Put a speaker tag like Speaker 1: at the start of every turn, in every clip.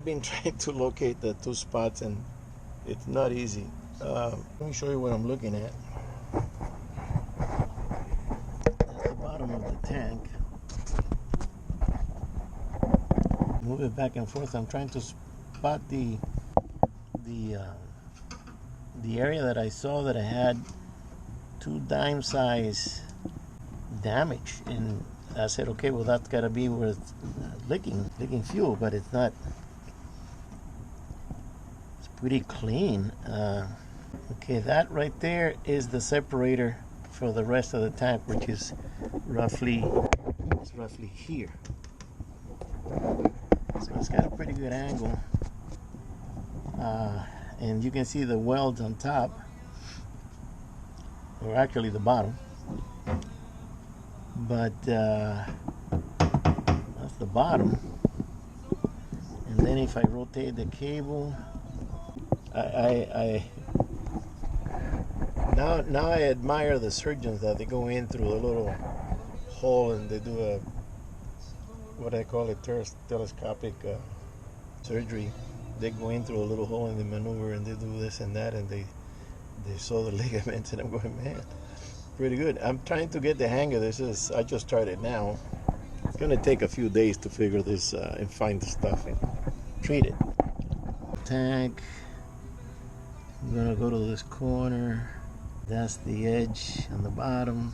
Speaker 1: I've been trying to locate the two spots and it's not easy. Let me show you what I'm looking at. That's the bottom of the tank. Move it back and forth. I'm trying to spot the area that I saw that I had two dime size damage, and I said, okay, well that's got to be where it's leaking fuel, but it's not. It's pretty clean. Okay, that right there is the separator for the rest of the tank, which is roughly here. So it's got a pretty good angle, and you can see the welds on top, or actually the bottom, but that's the bottom. And then if I rotate the cable, now I admire the surgeons that they go in through a little hole and they do what I call telescopic surgery. They go in through a little hole and they maneuver and they do this and that, and they sew the ligaments, and I'm going, man, pretty good. I'm trying to get the hang of this. I just started now. It's gonna take a few days to figure this and find the stuff and treat it. Tank. I'm gonna go to this corner. That's the edge on the bottom.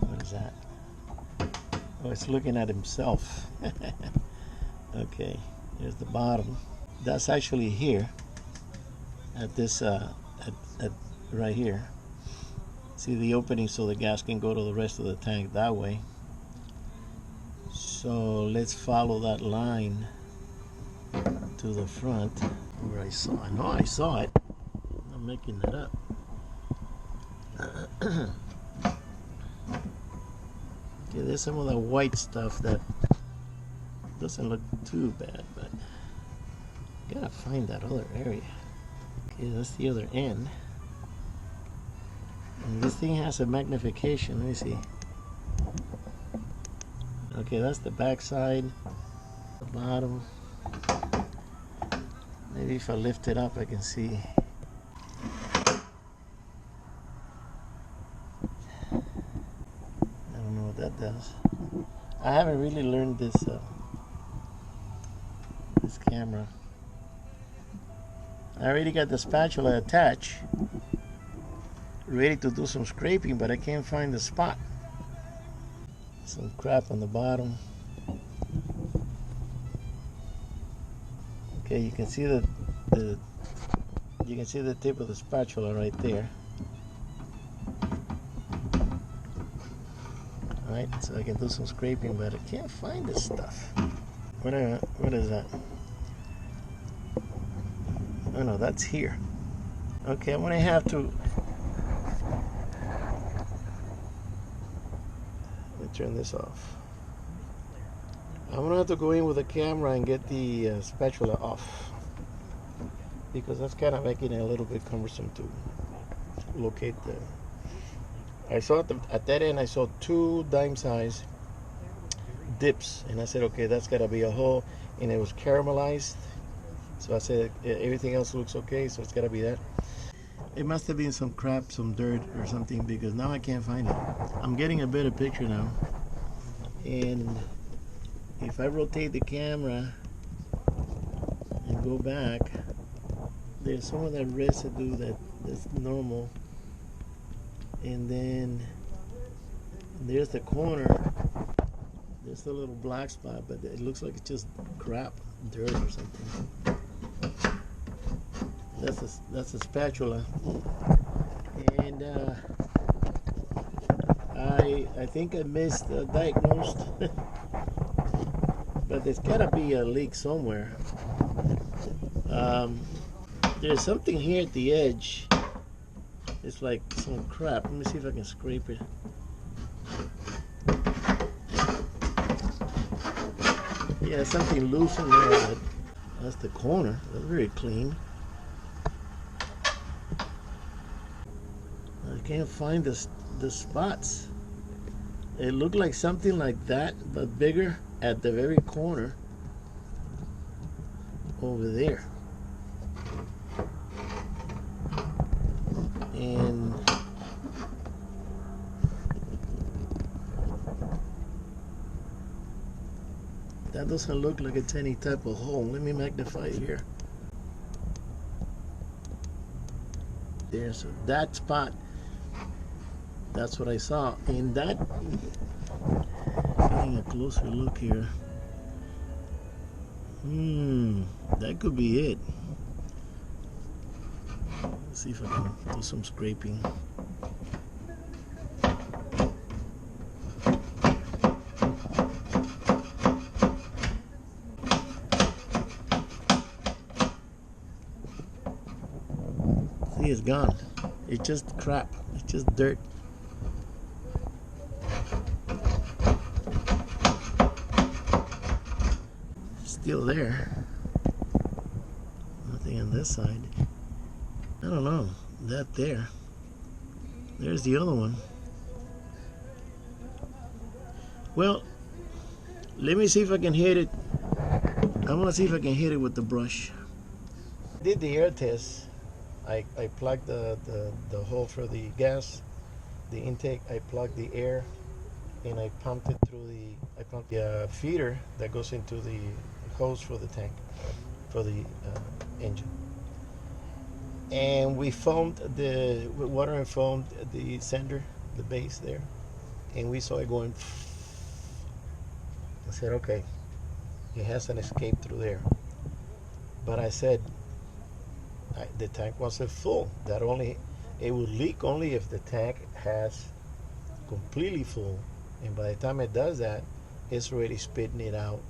Speaker 1: What is that? Oh, it's looking at himself. Okay, here's the bottom. That's actually here at this at right here. See the opening so the gas can go to the rest of the tank that way. So let's follow that line to the front where I know I saw it. I'm making that up. Okay, there's some of the white stuff that doesn't look too bad, but gotta find that other area. Okay, that's the other end. And this thing has a magnification. Let me see. Okay, that's the back side, the bottom. Maybe if I lift it up I can see. I don't know what that does. I haven't really learned this camera. I already got the spatula attached, ready to do some scraping, but I can't find the spot. Some crap on the bottom. Okay, you can see the tip of the spatula right there. Alright, so I can do some scraping, but I can't find this stuff. What is that? Oh no, that's here. Okay, I'm gonna have to. Let me turn this off. I'm gonna have to go in with the camera and get the spatula off, because that's kind of making it a little bit cumbersome to locate the. I saw at that end I saw two dime size dips, and I said, okay, that's gotta be a hole, and it was caramelized. So I said everything else looks okay, so it's gotta be that. It must have been some crap, some dirt or something, because now I can't find it. I'm getting a better picture now, and if I rotate the camera and go back, there's some of that residue that's normal, and then there's the corner. There's a little black spot, but it looks like it's just crap, dirt or something. That's a spatula, and I think I misdiagnosed, but there's gotta be a leak somewhere. There's something here at the edge. It's like some crap. Let me see if I can scrape it. Yeah, something loose in there. That's the corner. That's very clean. I can't find the spots. It looked like something like that, but bigger. at the very corner over there. And that doesn't look like it's any type of hole. Let me magnify it here. There, so that spot, that's what I saw. And that, getting a closer look here. That could be it. Let's see if I can do some scraping. See, it's gone. It's just crap. It's just dirt. Still there. Nothing on this side. I don't know. That there. There's the other one. Well, let me see if I can hit it. I want to see if I can hit it with the brush. Did the air test. I plugged the hole for the gas, the intake. I plugged the air, and I pumped it through the feeder that goes into the hose for the tank, for the engine. And we foamed with water and foamed the sender, the base there, and we saw it going. I said, okay, it has an escape through there. But I said, the tank wasn't full. It would leak only if the tank has completely full, and by the time it does that, it's already spitting it out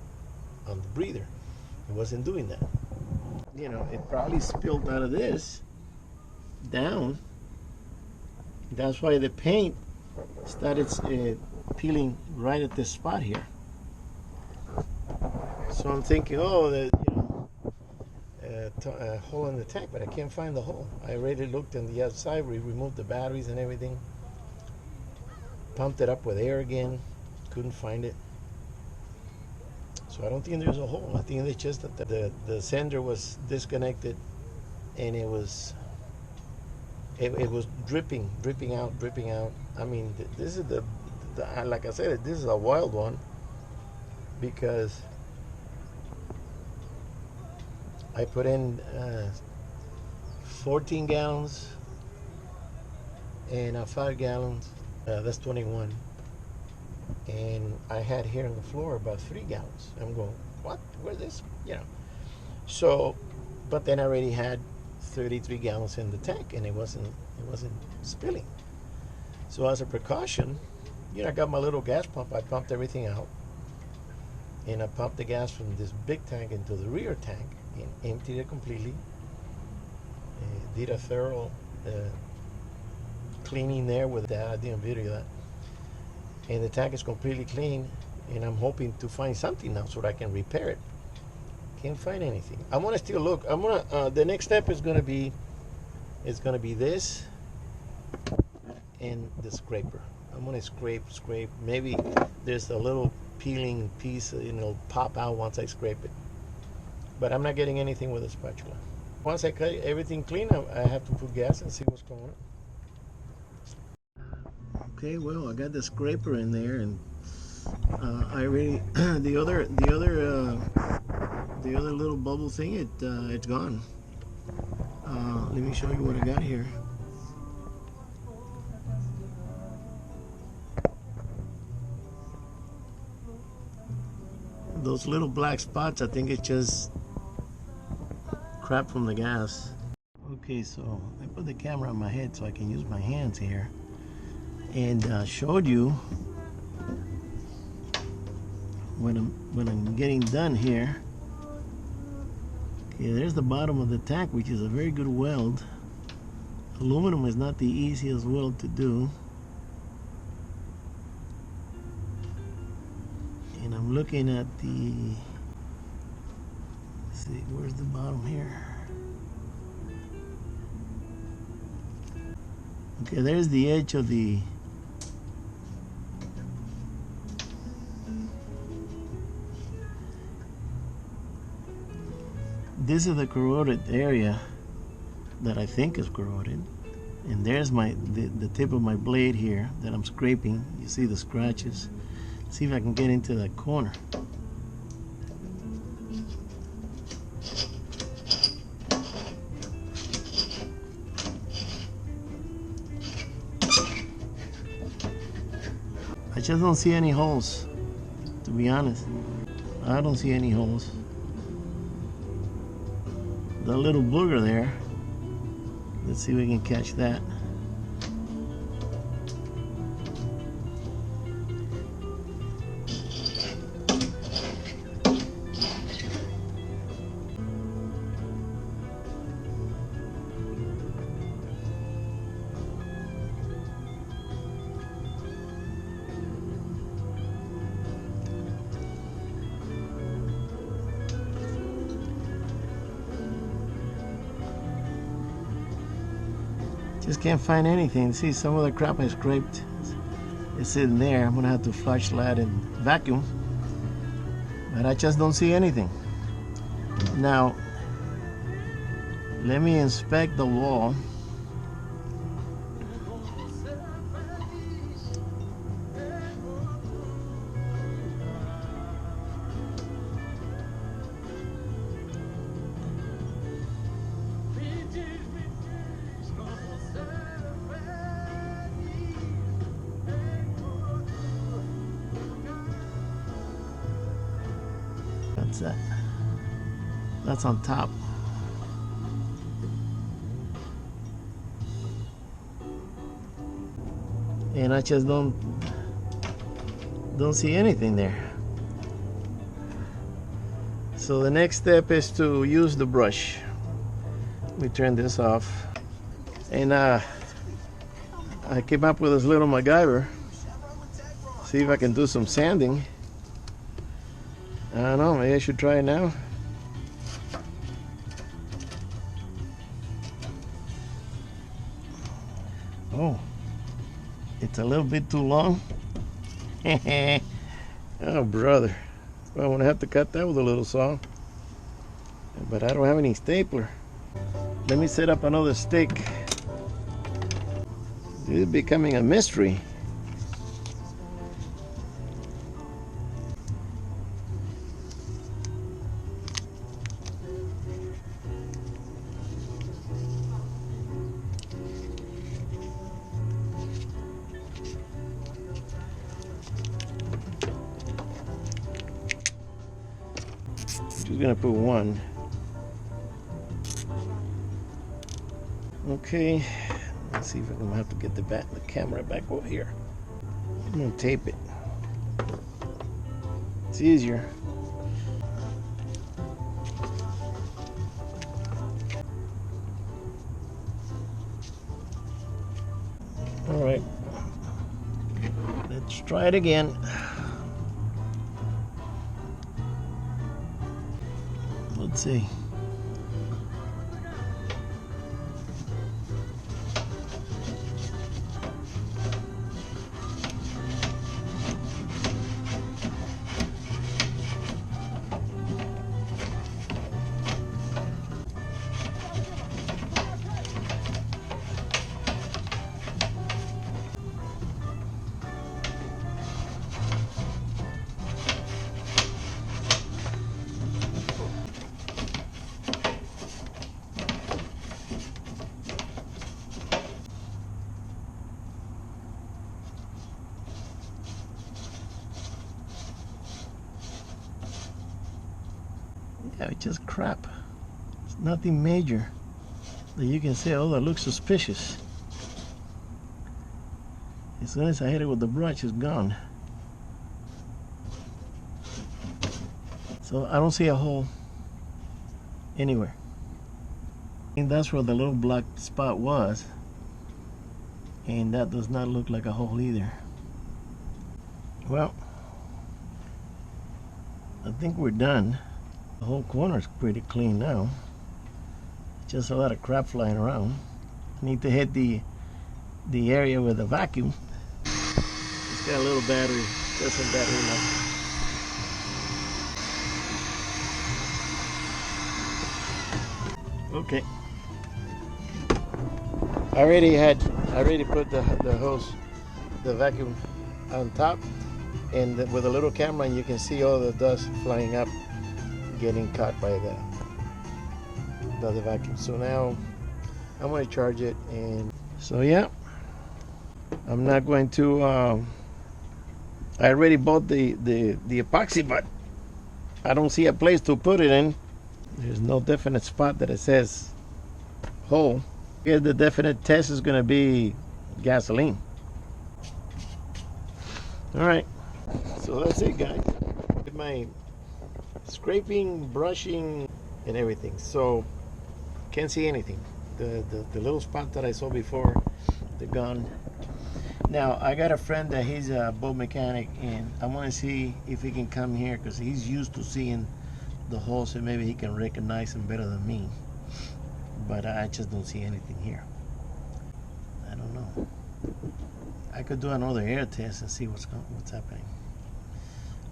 Speaker 1: on the breather. It wasn't doing that. You know, it probably spilled out of this down. That's why the paint started peeling right at this spot here. So I'm thinking, oh, a hole in the tank, but I can't find the hole. I already looked on the outside. We removed the batteries and everything. Pumped it up with air again. Couldn't find it. So I don't think there's a hole. I think it's just that the sender was disconnected, and it was dripping out. I mean, this is the like I said, this is a wild one, because I put in 14 gallons and 5 gallons. That's 21. And I had here on the floor about 3 gallons. I'm going, what? Where's this? You know. So, but then I already had 33 gallons in the tank, and it wasn't spilling. So as a precaution, I got my little gas pump. I pumped everything out, and I pumped the gas from this big tank into the rear tank and emptied it completely. Did a thorough cleaning there with that. I didn't video that. And the tank is completely clean, and I'm hoping to find something now so that I can repair it. Can't find anything. I want to still look. I'm gonna. The next step is gonna be this and the scraper. I'm gonna scrape. Maybe there's a little peeling piece, it'll pop out once I scrape it. But I'm not getting anything with a spatula. Once I cut everything clean, I have to put gas and see what's going on. Okay, well, I got the scraper in there, and I already the other little bubble thing, it's gone. Let me show you what I got here. Those little black spots, I think it's just crap from the gas. Okay, so I put the camera on my head so I can use my hands here, and showed you when I'm getting done here. Okay, there's the bottom of the tank, which is a very good weld. Aluminum is not the easiest weld to do. And I'm looking at let's see, where's the bottom here? Okay, there's the edge of this is the corroded area that I think is corroded. And there's the tip of my blade here that I'm scraping. You see the scratches. See if I can get into that corner. I just don't see any holes, to be honest. I don't see any holes. The little booger there, let's see if we can catch that. Just can't find anything. See, some of the crap I scraped is sitting there. I'm gonna have to flashlight and vacuum, but I just don't see anything. Now, let me inspect the wall. What's that? That's on top. And I just don't see anything there. So the next step is to use the brush. We turn this off, and I came up with this little MacGyver. See if I can do some sanding. I don't know, maybe I should try it now. Oh, it's a little bit too long. Oh, brother. Well, I'm gonna have to cut that with a little saw. But I don't have any stapler. Let me set up another stick. This is becoming a mystery. Just gonna put one. Okay, let's see if I'm gonna have to get the camera back over here. I'm gonna tape it. It's easier. All right, let's try it again. Let's see. Yeah, it's just crap. It's nothing major that you can say, oh, that looks suspicious. As soon as I hit it with the brush, it's gone. So I don't see a hole anywhere. And that's where the little black spot was. And that does not look like a hole either. Well, I think we're done. The whole corner is pretty clean now. Just a lot of crap flying around. I need to hit the area with a vacuum. It's got a little battery. Got some battery left. Okay. I already put the hose, the vacuum on top, and with a little camera you can see all the dust flying up, getting caught by the vacuum. So now I'm going to charge it, and so yeah, I'm not going to. I already bought the epoxy, but I don't see a place to put it in. There's no definite spot that it says hole. Here the definite test is going to be gasoline. All right, so that's it, guys. With my scraping, brushing, and everything, so can't see anything. The little spot that I saw before, they're gone. Now I got a friend that he's a boat mechanic, and I want to see if he can come here because he's used to seeing the holes, and maybe he can recognize them better than me. But I just don't see anything here. I don't know. I could do another air test and see what's happening.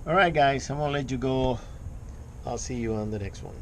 Speaker 1: All right, guys, I'm gonna let you go. I'll see you on the next one.